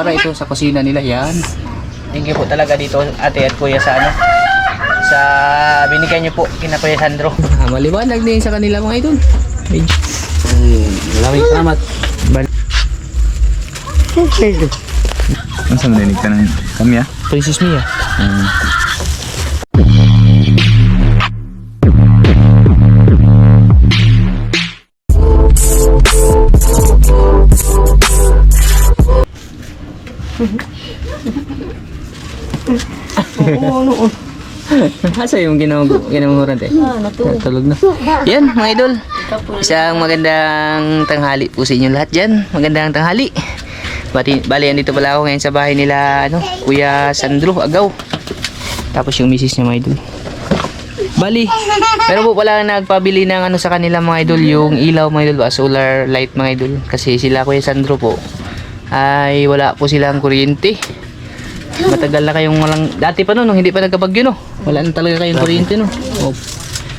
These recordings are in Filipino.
Para ito sa kusina nila yan. Thank you po talaga dito ate at kuya sa ano. Sa binigyan niyo po kina Kuya Sandro. Maliwanag din sa kanila mga idol. Maraming salamat. Ano sa marinig ka ng kamya? Princess Mia. Asa yung ginamurant eh? Tulog na. Yan mga idol. Isang magandang tanghali po sa inyo lahat dyan. Magandang tanghali. Bali, andito pala ako ngayon sa bahay nila, Kuya Sandro Agaw. Tapos yung misis niya mga idol. Bali, pero po pala nagpabili ng sa kanila mga idol, yung ilaw mga idol, solar light mga idol. Kasi sila Kuya Sandro po ay wala po silang kuryente. Matagal na kayong walang, dati pa nung hindi pa nagkabagyo wala na talaga kayong kuryente Oh.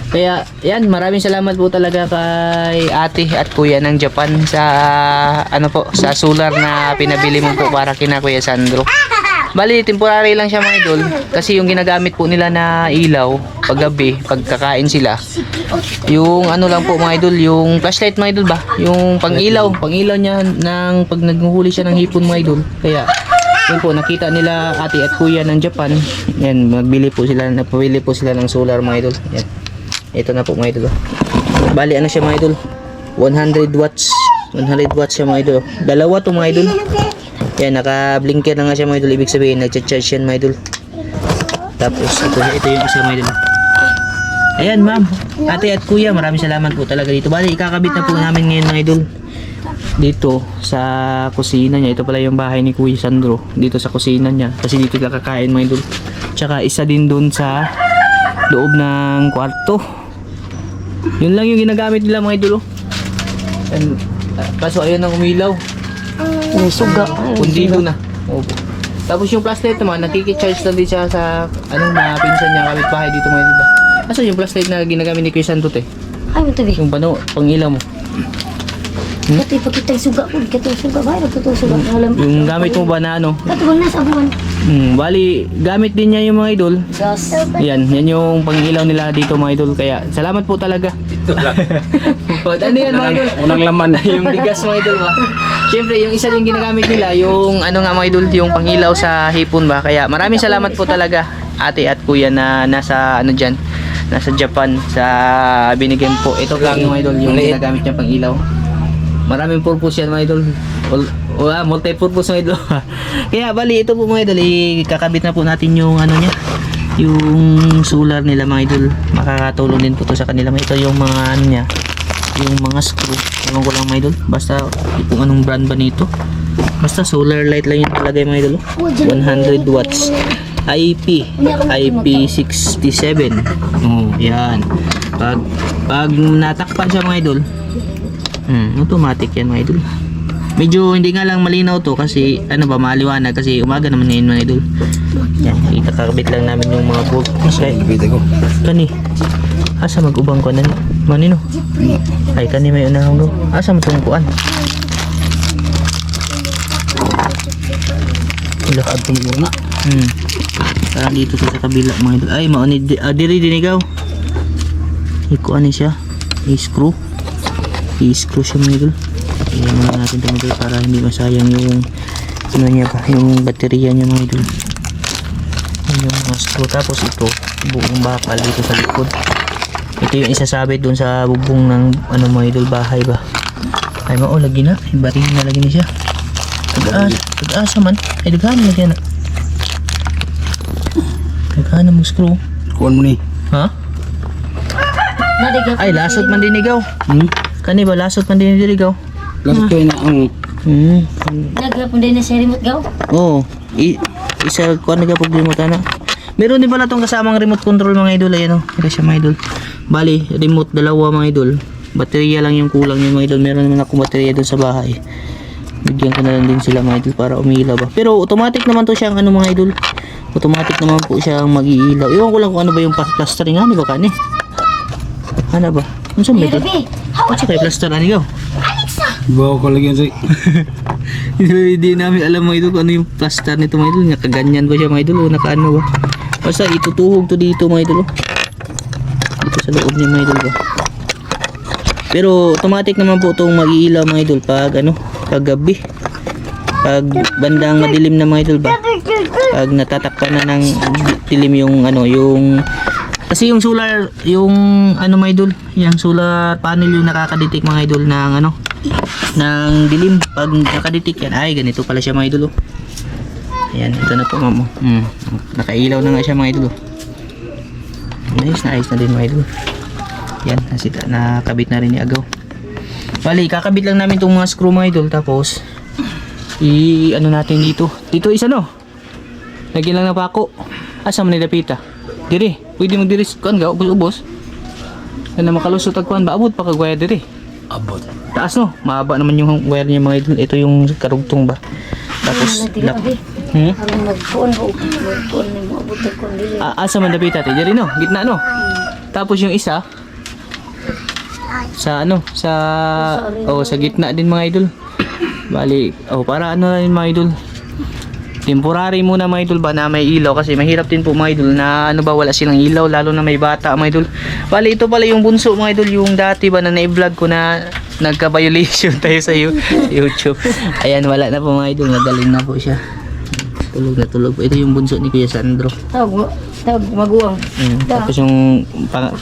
Kaya yan, maraming salamat po talaga kay ate at kuya ng Japan sa sa solar na pinabili mo po para kina Kuya Sandro. Bali, temporary lang siya mga idol kasi yung ginagamit po nila na ilaw paggabi, pagkakain sila. Yung lang po mga idol, yung flashlight mga idol ba? Yung pangilaw niya ng pag naghuhuli siya ng hipon mga idol. Kaya yun po, nakita nila ate at kuya ng Japan. Yan, napabili po sila ng solar mga idol. Yan. Ito na po mga idol. Bali, siya mga idol? 100 watts. 100 watts siya mga idol. Dalawa to mga idol. Yan, naka-blinker na nga siya mga idol. Ibig sabihin, nag-charge yan mga idol. Tapos, ito yung isa mga idol. Ayan, ma'am. Ate at kuya, maraming salamat po talaga dito. Bali, ikakabit na po namin ngayon mga idol. Dito sa kusina niya. Ito pala yung bahay ni Kuya Sandro. Dito sa kusina niya. Kasi dito sila kakain mga idol. Tsaka isa din dun sa loob ng kwarto. Yun lang yung ginagamit nila mga idol. Kaso ayun ang umilaw. Suga. Pundido na. Opo. Tapos yung flashlight naman, nakikicharge lang din siya sa mga pinsan niya kapit bahay dito mga idol. Kaso yung flashlight na ginagamit ni Kuya Sandro Ay, ito di. yung pang ilaw mo. Kati pakita yung suga ko. Katong suga ba? Katong suga. Yung gamit mo ba na Katong na sa buwan. bali, gamit din niya yung mga idol. Gas. Yan yung pangilaw nila dito mga idol. Kaya salamat po talaga. Ito lang. Ano yan mga idol? Unang laman. Yung bigas mga idol ba? Siyempre, yung isa din ginagamit nila, yung mga idol, yung pangilaw sa hipon ba? Kaya maraming salamat po talaga ate at kuya na nasa dyan, nasa Japan sa binigyan po. Ito lang yung idol, yung ginagamit niya pangilaw. Maraming purpose yan mga idol. Multi-purpose mga idol. Kaya bali, ito po mga idol, kakabit na po natin yung niya, yung solar nila mga idol. Makakatulong din po to sa kanila. Ito yung mga niya, yung mga screw. Ewan ko lang mga idol. Basta kung anong brand ba nito. Basta solar light lang yung talagay mga idol. 100 watts. IP67. Oh, yan. Pag natakpan siya mga idol, automatic yan mga idol. Medyo hindi nga lang malinaw to kasi maliwanag kasi umaga naman ngayon mga idol. Yan, ikakabit lang namin yung mga bulb. Kasi Ibita ko. kani asa mag-ubang ko na manino. Ay kani may unahong go. Asa matungkuan. Ilo At tumuna. Parang dito sa kabila mga idol. Ay mauni diri dinigaw. Ikuan ni siya. I-screw siya mga idol. Iyan muna natin ito mga idol para hindi masayang yung yung baterya niya mga idol. Yung mga screw. Tapos ito buong bakal dito sa likod. Ito yung isasabit dun sa bubong ng mga idol bahay ba. Ay lagi na. Baring na lagi na siya. Tag-asa man. Ay daghan na lagi na. Daghan na mag-screw. Kuhan mo ni. Ha? Ay lasot man dinigaw. Kani ba lasot man dinigaw? Lasot ko na ang... Nagapon din na sa remote gaw. Oo. Isa ko nagapag remote na. Meron din pala tong kasamang remote control mga idol. Ayan ito siya mga idol. Bali, remote dalawa mga idol. Baterya lang yung kulang yung mga idol. Meron naman akong baterya doon sa bahay. Bigyan ko na lang din sila mga idol para umilaw ba. Pero automatic naman to siyang mga idol. Automatic naman po siyang mag-iilaw. Iwan ko lang kung ano ba yung plastering. Ano ba kani? Ano ba? Ano sa mga idol? Ano sa kayo plaster? Ano gaw? Alexa! Bawa ko lagi yan sa'yo. Hindi namin alam mga idol kung ano yung plaster nito mga idol. Nakaganyan ba siya mga idol o nakaano ba? Basta itutuhog to dito mga idol. Dito sa loob niya mga idol ba? Pero automatic naman po itong mag-iilaw mga idol pag ano, pag gabi. Pag bandang madilim na mga idol ba? Pag natatakpan na ng dilim yung ano, yung kasi yung solar, yung ano mga idol, yung solar panel yung nakakadetect mga idol ng ano, ng dilim. Pag nakadetect yan, ay ganito pala siya mga idol. Ayan, ito na po mamo. Nakailaw na nga siya mga idol. Nice na, ayos na din mga idol. Yan, nakabit na rin ni Agaw. Bali, kakabit lang namin itong mga screw mga idol. Tapos, ano natin dito. Dito isa no. Lagyan lang ng pako. Asa man nilapita? Diri, pwede magdiri. Kuan ga, ubos-ubos. Yan na makalusot ang kuan ba? Abot pa kagwaya diri. Abot. Taas no, mahaba naman yung wire niya mga idol. Ito yung karugtong ba. Tapos, Ang magpuan ko. Magpuan na yung abot ng kuan dili. asa man napita tayo? Diri no, gitna no. Tapos yung isa, sa ano, sa gitna din mga idol. Bali, para ano rin mga idol. Temporary muna mga idol ba na may ilaw kasi mahirap din po mga idol na ano ba wala silang ilaw lalo na may bata mga idol. Bali ito pala yung bunso mga idol, yung dati ba na na-vlog ko na nagka-violation tayo sa YouTube. Ayan, wala na po mga idol, nagaling na po siya. Tulog na tulog po. Ito yung bunso ni Kuya Sandro. Tawag maguwang. Tapos yung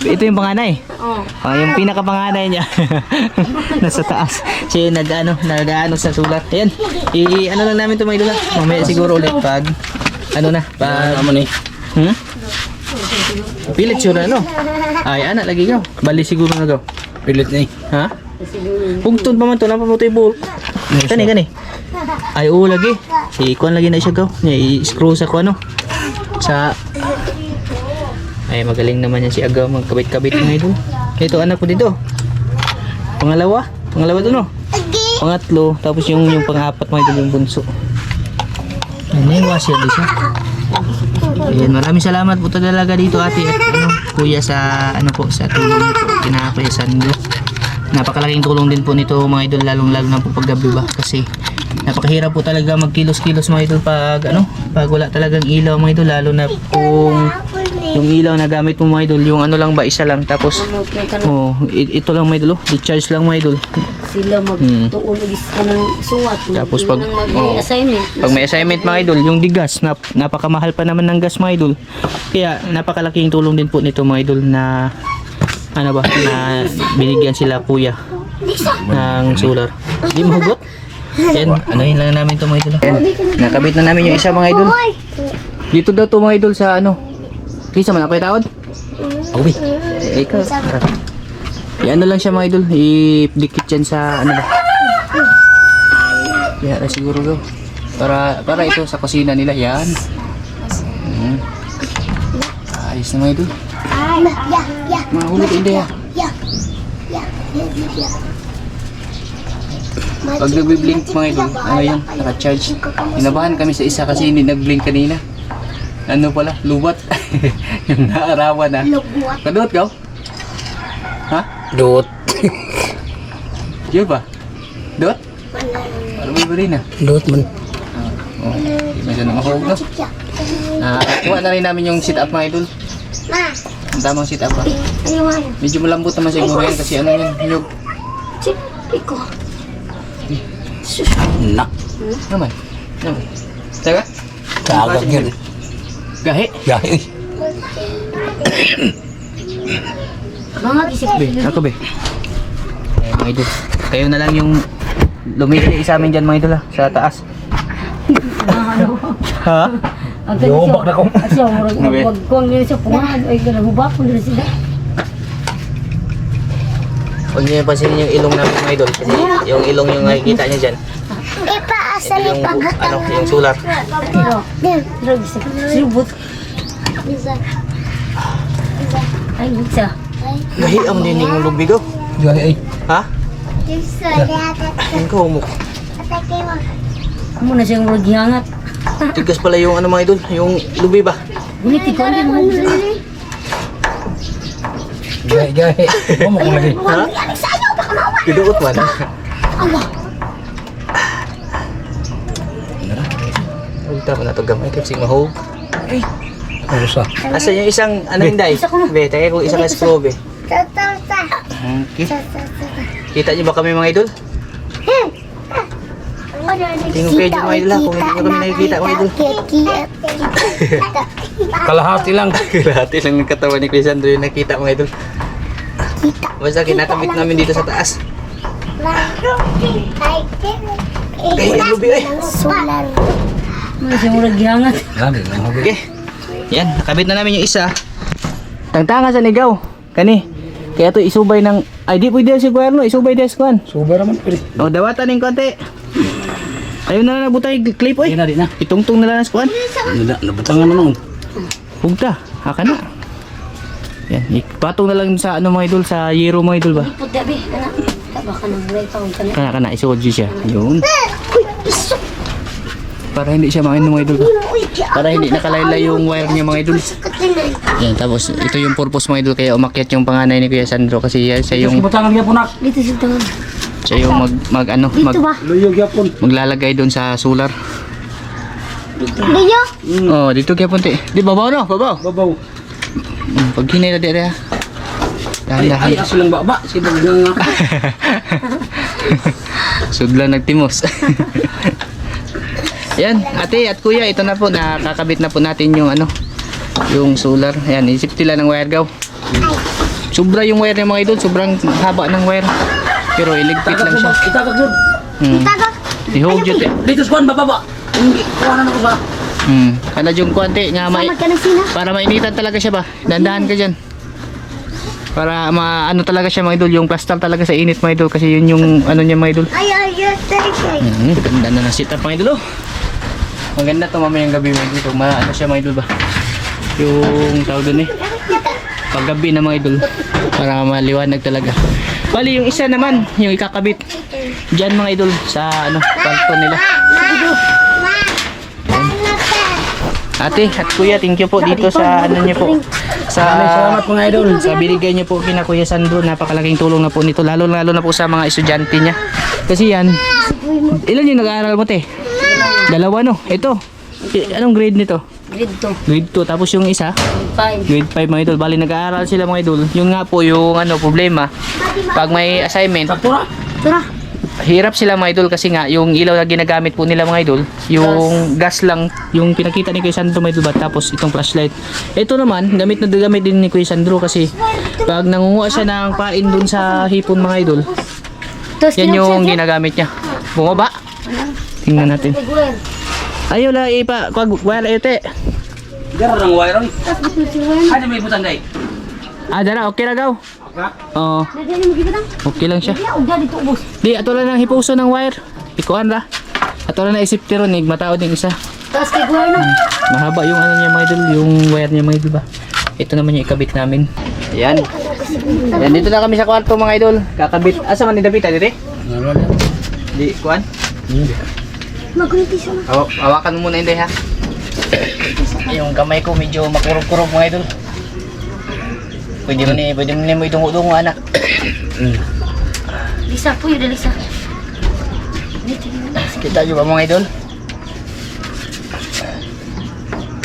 ito yung panganay. Oh. Yung pinakapanganay niya nasa taas. Siya nag-ano sa sulat. Ayan. Ano lang namin ito mga idol. Mamaya siguro ulit pag ano na, pag Amo ni. pilit siya na ano. Ay anak lagi ka. Bali siguro na daw. Pilit ni. Ha? Pugtun pa man to, napa mo to ibul. Kani. Ay oo lagi. Kuan lagi na siya gaw. I-screw sa kuano. Sa ay magaling naman yan si Agaw magkabit-kabit mga idol. Ito anak ko dito. Pangalawa to no. Pangatlo, tapos yung pang-apat mga idol yung bunso. Ano yung washer di siya. Ayan, maraming salamat po talaga dito ate at kuya sa sa tulong niyo po kina Kuya Sandro. Napakalaking tulong din po nito mga idol lalong-lalo na po paggabi ba kasi napakahirap po talaga magkilos-kilos mga idol pag wala talagang ilaw mga idol lalo na kung yung ilaw na gamit mo mga idol yung ano lang ba isa lang tapos ito lang mga idol di-charge lang mga idol Sila magtuon ka ng suwat. tapos pag assignment. pag may assignment mga idol yung digas napakamahal pa naman ng gas mga idol kaya napakalaking tulong din po nito mga idol na na binigyan sila kuya ng solar. Di mahugot? Yan, anuhin lang namin ito mga idol. Yan, nakabit na namin yung isa mga idol. Dito daw to mga idol sa ano. Kisa man, ako yung tawad? Uwi. Ikaw. Yan lang siya mga idol. I-dikit yan sa ano ba? Yan siguro daw. Para ito sa kusina nila. Yan. Ayos na mga idol. Mahulog hindi ya. Pag nag-blink mga idol, ano yun, naka-charge. Inabahan kami sa isa kasi hindi nag-blink kanina. Ano pala, lubat. Yung naarawan na. Kadot ka? Ha? Dot. Diyo ba? Dot? Ano ba rin na? Dot man. Di ba siya na mahulog no? Kuha na rin namin yung sit-up mga idol. Ang tamang sit-up ba? Medyo malambot naman siguro yan kasi ano yun, nyug. Iko. Nak. Naman. Taga? Kagag yun. Gahe? Gahi. Mga gisip. Be, ako be. Eh, mga idol. Kayo na lang yung lumili sa amin dyan mga idol sa taas. Ha? Yobak na ko. Asya, wag yun siya pungahan. Ay, hubak ko nila sila. Huwag niyo pansinin yung ilong namin mga idol. Kasi yung ilong yung nakikita niya dyan. Yung, yung sulat. Silubot. Ay, bisa. Gahi ang din yung lubigo. Gahi ay. Ha? Ang kahumok. Amo na siyang murag gihangat. Tigas pala yung ano mga idol. Yung lubi ba? Gunit ikaw din mo. Gahi. Mo ko lagi. Ha? Kiduot man. Tama na ito gamay. Kasi mahog. Usa. Asa yung isang, ano yung day? Be, tayo kung isang screw, be. Okay. Kita niyo ba kami mga idol? Tingnan kayo dyan mga idol ha, kung hindi nyo kami nakikita mga idol. Kalahati lang. Kalahati lang ng katawan ni Kuya Sandro yung nakita mga idol. Basta kinakamit namin dito sa taas. Okay, ang lubi ay. Solar. Masih murag gihangat. Okay. Yan, nakabit na namin yung isa. Tangtanga sa nigaw. Kani. Kaya to isubay ng... Ay, di pwede si Kuya Arno. Isubay des kuan. Subar naman pwede. O, dawatan ng konti. Ayun na lang nabutay clip oy. Di na. Itungtong na lang sa kuan. Nabutangan mo nung. Hugta. Haka na. Yan, ipatong na lang sa ano mga idol, sa yero mga idol ba? Put dabi kana. Taba ka nang lay pang kana. Kana isuod siya. Yun. Para hindi siya makinom mga idol ba? Para hindi nakalaylay yung wire niya mga idol. Yan, tapos ito yung purpose mga idol kaya umakyat yung panganay ni Kuya Sandro kasi siya yung Butangan gyapon nak. Dito sa tangan. siya yung Dito ba? Luyog gyapon. maglalagay doon sa solar. Dito. Oh, dito kaya punti. Di babaw no, babaw. Babaw. Pag hinay na dito. Ay Dahan-dahan. aso lang baba. Sibog nga. Sudlan nagtimos. Yan, ate at kuya, ito na po, nakakabit na po natin yung ano, yung solar. Ayan, isip tila ng wire gaw. Sobra yung wire ng mga idol, sobrang haba ng wire. Pero iligpit lang siya. Itagak jud. I-hold yun. Dito sa kuan bababa. Hindi kuan na ko ba. Kana yung kuwante nga may, Samad ka ng sina. para mainitan talaga siya ba? Dandahan ka dyan. Para ano talaga siya mga idol, yung plastal talaga sa init mga idol kasi yun yung ano niya mga idol. Ay. Ganda na ng setup mga idol oh. Maganda to mamayang gabi mga idol. Ano siya mga idol ba? Yung tawag doon eh. Paggabi na mga idol. Para maliwanag talaga. Bali yung isa naman, yung ikakabit. Diyan mga idol sa ano, kanto nila. Ate at kuya, thank you po dito sa ano niyo po. Salamat mga idol. Sa binigay niyo po kina Kuya Sandro, napakalaking tulong na po nito. Lalo na po sa mga estudyante niya. Kasi yan, ilan yung nag-aaral mo te? Dalawa no? Ito. Anong grade nito? Grade 2. Grade 2. Tapos yung isa? 5. Grade 5 mga idol. Bali nag-aaral sila mga idol. Yung nga po yung ano problema. Pag may assignment, Saktura. Tara. hirap sila mga idol kasi nga yung ilaw na ginagamit po nila mga idol, yung gas lang, yung pinakita ni Kuya Sandro mga idol ba, tapos itong flashlight. Ito naman, gamit din ni Kuya Sandro kasi pag nangunguha siya ng pain dun sa hipon mga idol, Tapos yan yung ginagamit niya. Bumaba. Tingnan natin. Ayaw la ipa, wala ite. Dara nang wire ron. Ano may butang day? Ah, dara, okay ra gaw. Oo, Dali mo gid okay lang siya. Ya, ug dali to ubos. Di, ato lang ng hipuso ng wire. Ikuan ra. Ato lang na isip tiro nig mataod yung isa. Tapos kay guwar no. Mahaba yung ano niya mga idol, yung wire niya mga idol ba. Ito naman yung ikabit namin. Ayan. Yan, dito na kami sa kwarto mga idol. Kakabit. Asa man ni David dito? Di, kuan? Magkuntis na. Hawakan mo muna hindi ha. Yung kamay ko medyo makurog-kurog mga idol. Pwede mo ni mo idungo-dungo anak. Lisa po yun, Lisa. Kita nyo ba mga idol?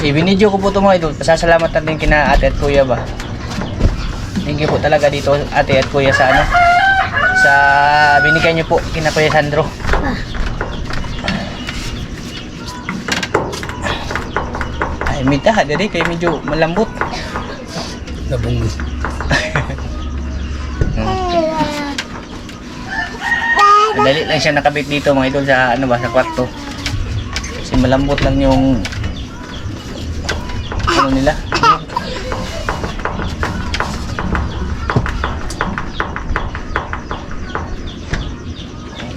Ibinidyo ko po ito mga idol. Pasasalamatan din kina ate at kuya ba. Thank you po talaga dito ate at kuya sa ano. Sa binigay nyo po kina Kuya Sandro. Ay, mita dali kay medyo malambot. Labong. Dali lang siya nakabit dito mga idol sa ano ba sa kwarto. Kasi malambot lang yung ano nila.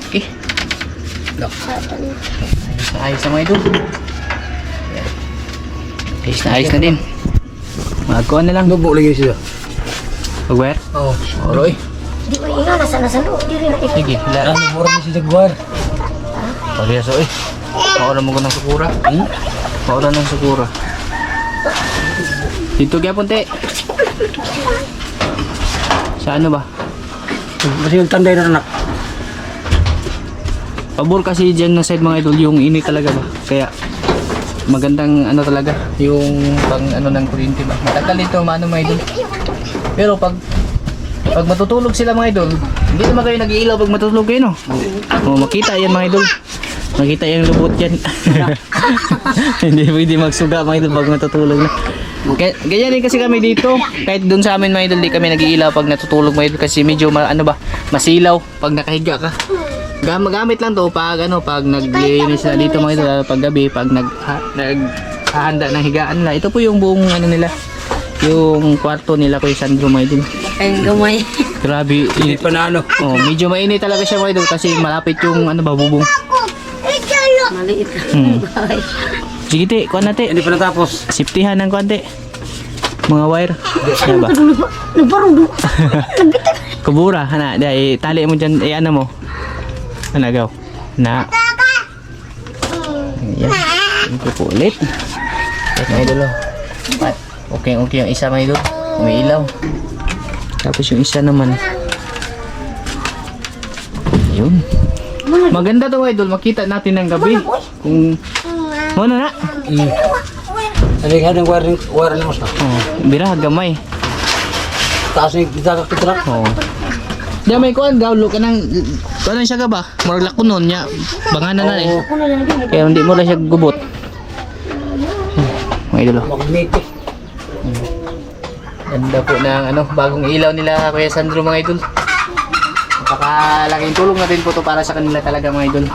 Okay. Ayos na mga idol. Ayos na din. Magkuhan na lang. Dugo lagi siya. Pag-wear? Oh. Oroy. Di ko inga, nasa loob. Di rin na Sige, hila. Ano mura ni si Jaguar? Pagyaso eh. Maura mo ko ng sukura. Maura ng sukura. Dito kaya punti. Sa ano ba? Kasi yung tanday na anak. Pabor kasi dyan na side mga idol yung init talaga ba. Kaya magandang ano talaga, yung pang ano ng kuryente ba. Matagal ito maano mga idol. Pero pag matutulog sila mga idol, hindi naman kayo nag-iilaw pag matutulog kayo, no? O, makita yan mga idol. Makita yung lubot yan. Hindi pwede magsuga mga idol pag matutulog na. Ganyan din kasi kami dito. Kahit doon sa amin mga idol, di kami nag-iilaw pag natutulog mga idol kasi medyo masilaw pag nakahiga ka. Gamit lang to pag naglinis na dito mga idol, pag gabi, pag naghahanda ng higaan nila. Ito po yung buong ano nila, yung kwarto nila Kuya Sandro mga idol. Ang gamay. Grabe, init pa na ano. Oh, medyo mainit talaga siya mga idol kasi malapit yung bubong. Maliit. Sige te, kuha na te. Hindi pa natapos. Siptihan ng kuha te. Mga wire. Ano ba? Nagbarong. Kubura, hana. Dahil tali mo dyan, ano mo. Anagaw. Na. Ayan. Ito po ulit. Ito mga idol. Okay yung isa mga idol. May ilaw. Tapos yung isa naman. Ayun. Maganda to mga idol. Makita natin ng gabi. Kung ano na. Ano yung wire na mas na? Oh, bira gamay. Taas yung kita kakitra. Oh. Diya may kuan gawlo ka nang kuan siya ka ba? Murag lakunon nya. Banganan na eh. Kaya hindi mo lang siya gubot. Mga idol. Magnetic. Ganda po ng bagong ilaw nila Kuya Sandro mga idol. Napakalaking tulong na din po to para sa kanila talaga mga idol.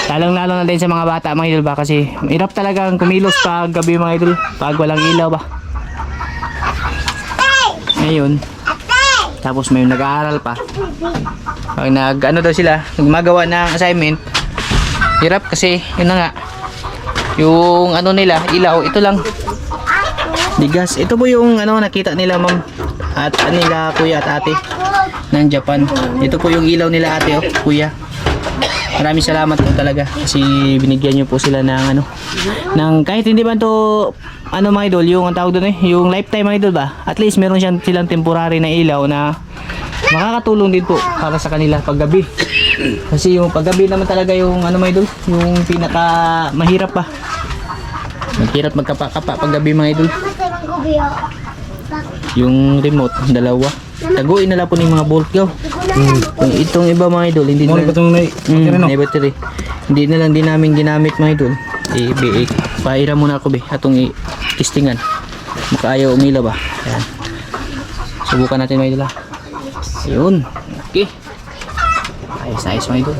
Lalong-lalo na din sa mga bata mga idol ba kasi hirap talagang kumilos pag gabi mga idol pag walang ilaw ba. Ngayon, tapos may nag-aaral pa. Pag daw sila, nagmagawa ng assignment, hirap kasi yun na nga. Yung nila, ilaw, ito lang. Bigas. Ito po yung nakita nila ma'am at nila kuya at ate ng Japan. Ito po yung ilaw nila ate kuya. Maraming salamat po talaga kasi binigyan niyo po sila ng ng kahit hindi ba to mga idol, yung ang tawag doon yung lifetime mga idol ba? At least meron silang temporary na ilaw na makakatulong din po para sa kanila paggabi. Kasi yung paggabi naman talaga yung mga idol, yung pinaka mahirap pa. Maghirap magkapa-kapa paggabi mga idol. Yung remote, dalawa. Taguin na lang po ng mga bolt gaw. Kung itong iba mga idol, hindi na may battery. Hindi na lang din namin ginamit mga idol. Paira muna ako be, atong i-testingan. Makaayaw umilaw ba? Ayan. Subukan natin mga idol. Ayun. Okay. Ayos mga idol.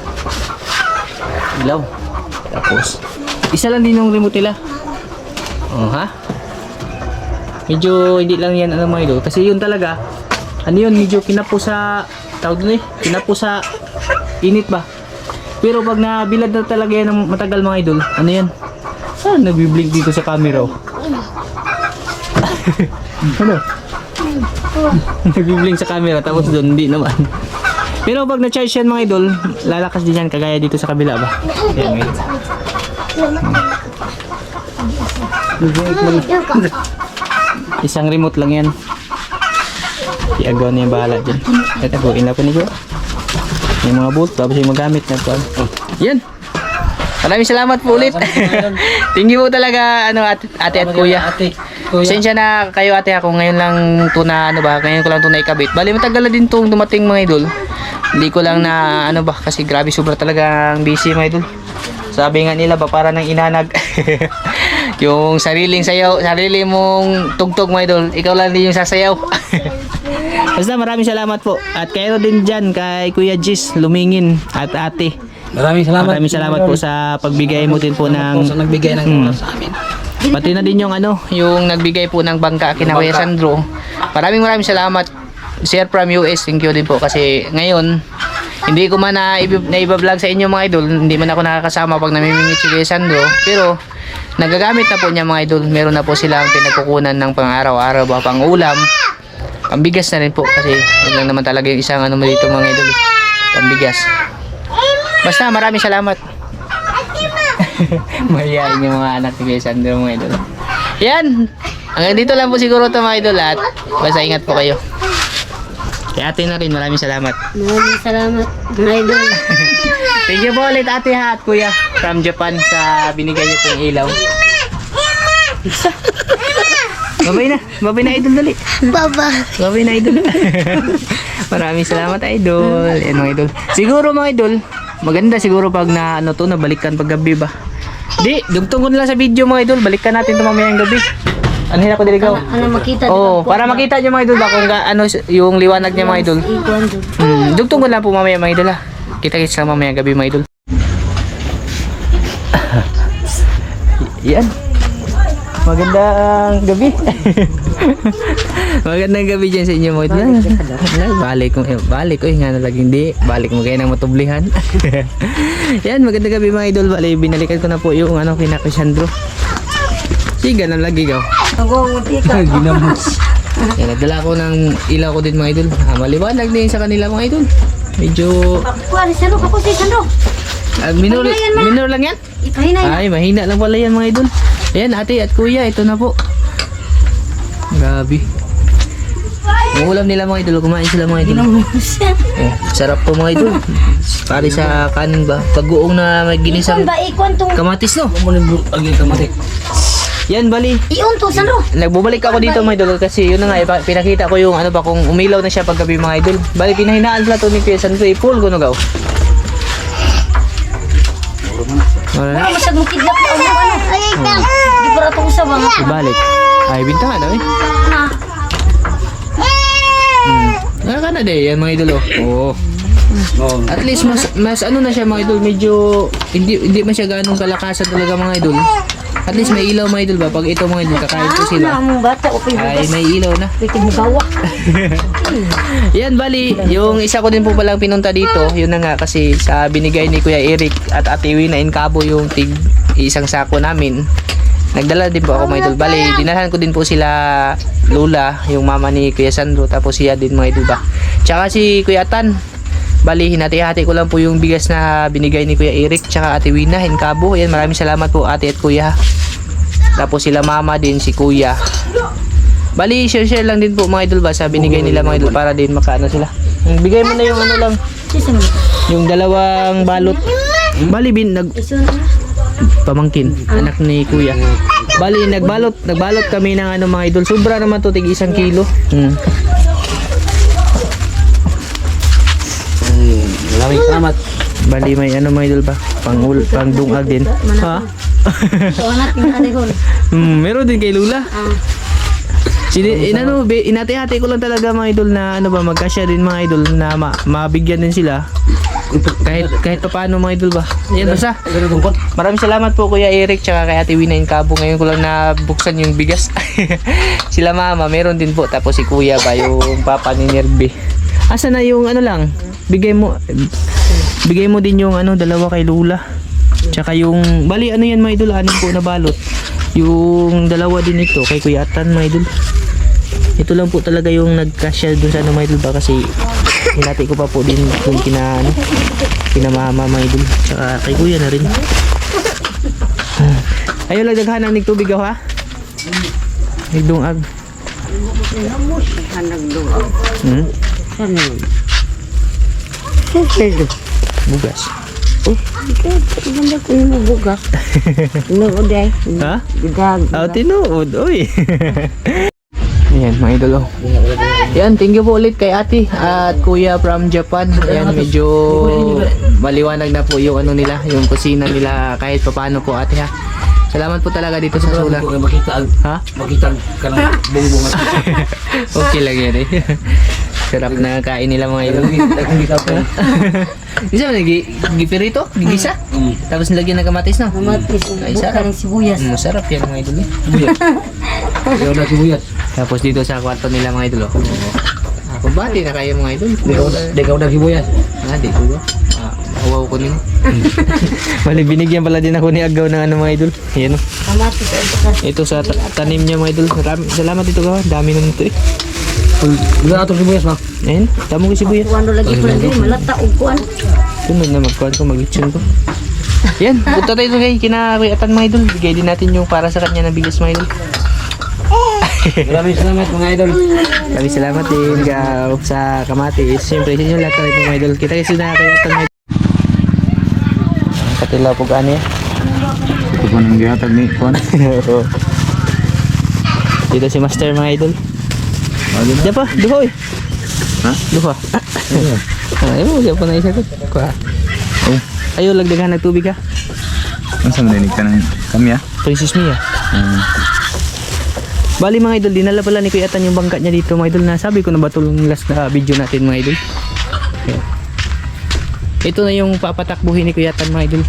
Ilaw. Tapos, isa lang din yung remote nila. Oh, ha? Medyo hindi lang yan mga idol kasi yun talaga medyo kinapo sa kinapo sa init ba, pero pag nabilad na talaga yan ng matagal mga idol, yan nagbiblink dito sa camera nagbiblink sa camera tapos doon hindi naman, pero pag na-charge yan mga idol lalakas din yan kagaya dito sa kabila ba. Ayan, isang remote lang yan. Iagaw niya bahala dyan. Tataguin na po niyo. Yung mga bolt, tapos yung magamit na po. Yan. Maraming salamat po ulit. Thank you po talaga ate at kuya. Pasensya na kayo ate, ako ngayon lang to na ngayon ko lang to na ikabit. Bali matagal na din tong dumating mga idol. Hindi ko lang na kasi grabe sobra talaga ang busy mga idol. Sabi nga nila ba para nang inanag. Yung sarili mong tugtog mga idol, ikaw lang din yung sasayaw. Basta maraming salamat po. At kayo din dyan kay Kuya Jis Lumingin at ate. Maraming Salamat po sa pagbigay mo din po ng sa nagbigay ng sa amin. Pati na din yung yung nagbigay po ng bangka kina Kuya Sandro. Maraming salamat. Sir from US, thank you din po kasi ngayon hindi ko man na-iba-vlog sa inyo mga idol, hindi man ako nakakasama pag namimingit si Kuya Sandro, pero nagagamit na po niya mga idol. Meron na po silang pinagkukunan ng pang-araw-araw ba, pang-ulam, pambigas na rin po kasi yun lang naman talaga yung isang dito mga idol, pambigas. Basta maraming salamat. Mahihain yung mga anak ni Kuya Sandro mga idol. Yan, hanggang dito lang po siguro ito mga idol at basta ingat po kayo. Kaya ate na rin, maraming salamat. Maraming salamat, mga idol. Thank you po ulit ate at kuya from Japan sa binigay niyo pong ilaw. Babay na idol, dali. Babay na idol. Maraming salamat idol. Yan mga idol. Siguro mga idol, maganda siguro pag na ano to, nabalikan pag gabi ba. Di, dugtong ko na lang sa video mga idol. Balikan natin to mamayang gabi. Ano hila ko diligaw? Ano makita? Oh, para makita niyo mga idol ba kung ano yung liwanag niya mga idol. Dugtong ko lang po mamaya mga idol ha. Kita-kits sa mamayang gabi mga idol. Yan. Magandang gabi. Magandang gabi dyan sa inyo mga idol. Balik ko nga na lagi hindi. Balik mo kayo ng matublihan. Yan, magandang gabi mga idol. Bali, binalikan ko na po yung ano kina Sandro. Siga na lagi ka. Ginamos. Yan, nagdala ko ng ilaw ko din mga idol. Maliwanag din sa kanila mga idol. Medyo Sandro, ako si Sandro. minor lang yan. Ipahinay. Ay, mahina lang pala yan mga idol. Ayan, ate at kuya, ito na po. Grabe. Yung ulam nila mga idol, kumain sila mga idol. Oh, sarap po mga idol. Pari sa kanin ba? Pag-uong na may ginisang Ikon tong kamatis no? Yan bali. iyon to Sandro. Nagbubalik ako dito mga idol kasi yun na nga, pinakita ko yung ano ba kung umilaw na siya paggabi mga idol. Bali, pinahinaan pala to ni Kuya Sandro. Ipul ko no gaw. Wala na. Masag mo kidnap na ano. Di para to sa bang. Ibalik. Ay, binta nga daw eh. Ka na de, yan mga idol oh. At least mas ano na siya mga idol, medyo hindi man siya ganong kalakasan talaga mga idol. At least may ilaw mga idol ba? Pag ito mga idol, kakain ko sila. Mong bata o Ay, may ilaw na. Pwede mo gawa. Yan bali, yung isa ko din po palang pinunta dito, yun na nga kasi sa binigay ni Kuya Eric at Ate Wina in Cabo yung isang sako namin. Nagdala din po ako mga idol. Bali, dinalhan ko din po sila Lola, yung mama ni Kuya Sandro, tapos siya din mga idol ba. Tsaka si Kuya Tan. Bali, hinati-hati ko lang po yung bigas na binigay ni Kuya Eric tsaka Ate Wina in Cabo. Yan, maraming salamat po ate at kuya. Tapos sila mama din, si kuya. Bali, share lang din po mga idol ba sa binigay nila mga idol para din makaano sila. Bigay mo na yung ano lang, yung dalawang balot. Bali, pamangkin, anak ni kuya. Bali, nagbalot kami ng ano mga idol. Sobra naman to, tig 1 kilo. Maraming salamat. Bali, may ano mga idol ba? Pang dungag din. Ha? So natin alihon. Meron din kay Lula. Inati-hati ko lang talaga mga idol na ano ba, magkasya din mga idol na mabigyan din sila. Kahit pa paano mga idol ba. Yan basta. Maraming salamat po Kuya Eric tsaka kay Ate Wina in Cabo. Ngayon ko lang nabuksan yung bigas. Sila mama, meron din po. Tapos si Kuya ba, yung papa ni Nerbe. Asa na yung ano lang? Bigay mo din yung ano, dalawa kay Lula. Tsaka yung, bali ano yan mga idol, 6 po na balot. Yung dalawa din ito kay Kuya Tan mga idol. Ito lang po talaga yung nagkasya dun sa ano mga idol ba, kasi hinati ko pa po din kung kina mama mga idol. Tsaka kay Kuya na rin. Ayaw lang daghanan ng tubig ha? Nagdungag. Bugas. Ganda ko yung bugas. Tinuod eh. Ha? Gagag. Tinuod. Uy. Ayan mga idol. Yan, thank you po ulit kay ate at kuya from Japan. Ayan, medyo maliwanag na po yung ano nila, yung kusina nila kahit papaano po ate ha. Salamat po talaga dito sa Sula. Ha? Makita ka ng bongbong. Okay lang yan eh. Sarap na kain nila mga idol. Isa mo gipirito, gigisa. Tapos nilagyan ng kamatis no. Kamatis. Ay, sarap. Ng sibuyas. Masarap yan mga idol. Ayaw na sibuyas. Tapos dito sa kwarto nila mga idol. Kumbati na kayo mga idol. Degaw na sibuyas. Di ko ba? Mahuwaw ko nila. Bali, binigyan pala din ako ni Agaw ng ano mga idol. Ayan o. Kamatis. Ito sa tanim niya mga idol. Salamat dito ka. Dami naman ito eh. Wala atong sibuyas ba? Ayan, tamo ko sibuyas. Kuwan lagi ko lagi malata og kuan. Tunod na magkuhan ko, mag-itsun ko. Yan, punta tayo kay kinakuyatan mga idol. Bigay din natin yung para sa kanya na bigas mga idol. Maraming salamat mga idol. Maraming salamat din sa kamatis. Siyempre, sa inyo lahat tayo mga idol. Kita kasi na kuyatan mga idol. Katilaw po gani. Ito po nang gihatag ni Juan. Dito si Master mga idol. Diyan pa, duha eh. Ha? Duha. Ayaw mo, diyan pa na isagot. Kuha. Oh. Ayaw, lagdagan ng tubig ha. Ang sa narinig ka ng kamya? Princess Mia. Bali mga idol, dinala pala ni Kuya Atan yung bangka niya dito mga idol. Nasabi ko na ba ito yung last na video natin mga idol. Ayan. Ito na yung papatakbuhin ni Kuya Atan mga idol.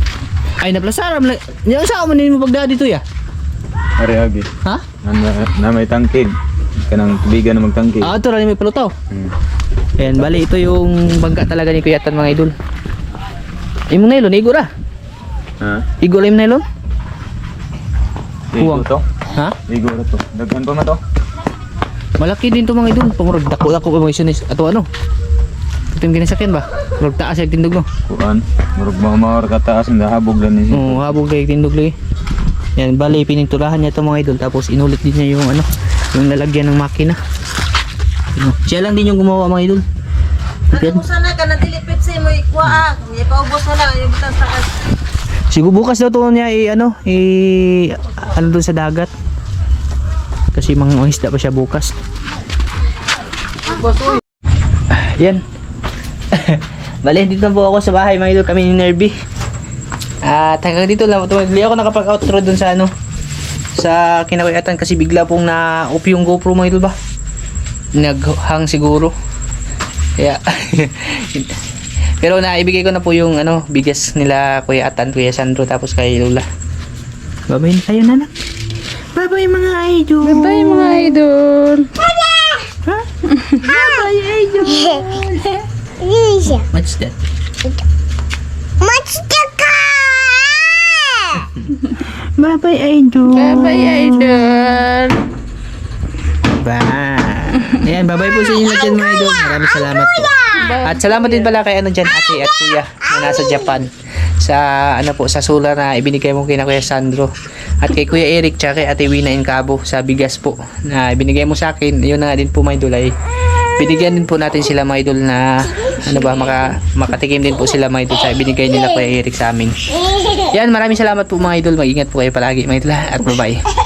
Ay naplasaram lang. Yung saan mo mo pagdaan dito ya? Ari agi. Ha? Na may tangkid. Kanang tubigan na magtangkid. Ah, ito rin may palutaw. Ayan, bali ito yung bangka talaga ni Kuya Atan mga idol. Imong nailon, igo ra. Ha? Igo lang yung nailon? Ligo Huwag. to? Ha? Ligo na to. Daghan pa ma to? Malaki din to mga idol. Pamurag dako-dako pa mga isunis. Ato ano? Ito yung ginasakyan ba? Murag taas yung tindog no? Kuan. Murag mawar kataas ang habog lang ni. Oo, habog kayo tindog lagi. Yan, bali pininturahan niya ito mga idol. Tapos inulit din niya yung ano, yung lalagyan ng makina. Ano, siya lang din yung gumawa mga idol. Ano mo sana ka na dilipit sa mo ikwa May paubos na lang yung butang sa Siguro bukas daw to niya ano doon sa dagat. Kasi mga isda pa siya bukas. Yan. Bali, dito na po ako sa bahay mga idol, kami ni Nerby. At hanggang dito lang. Hindi ako nakapag-outro dun sa ano, sa kinakuyatan kasi bigla pong na-off yung GoPro mga idol ba. Naghang siguro. Kaya, pero naibigay ko na po yung ano, bigas nila Kuya Atan, Kuya Sandro, tapos kay Lola. Babay na tayo nanak. Babay mga idol. Bye mga idol. Ha? Babay idol. What's that? Babay idol. Bye idol. Ayan, babay po sa inyo na dyan mga idol. Maraming salamat po. At salamat din pala kay ano dyan, ate at kuya na nasa Japan. Sa ano po, sa sula na ibinigay mo kay na Kuya Sandro. At kay Kuya Eric tsaka kay Ate Wina in Cabo sa bigas po na ibinigay mo sa akin. Yun na nga din po mga idol ay binigyan din po natin sila mga idol na ano ba, makatikim din po sila mga idol sa ibinigay nila Kuya Eric sa amin. Yan, maraming salamat po mga idol. Mag-ingat po kayo palagi mga idol at bye-bye.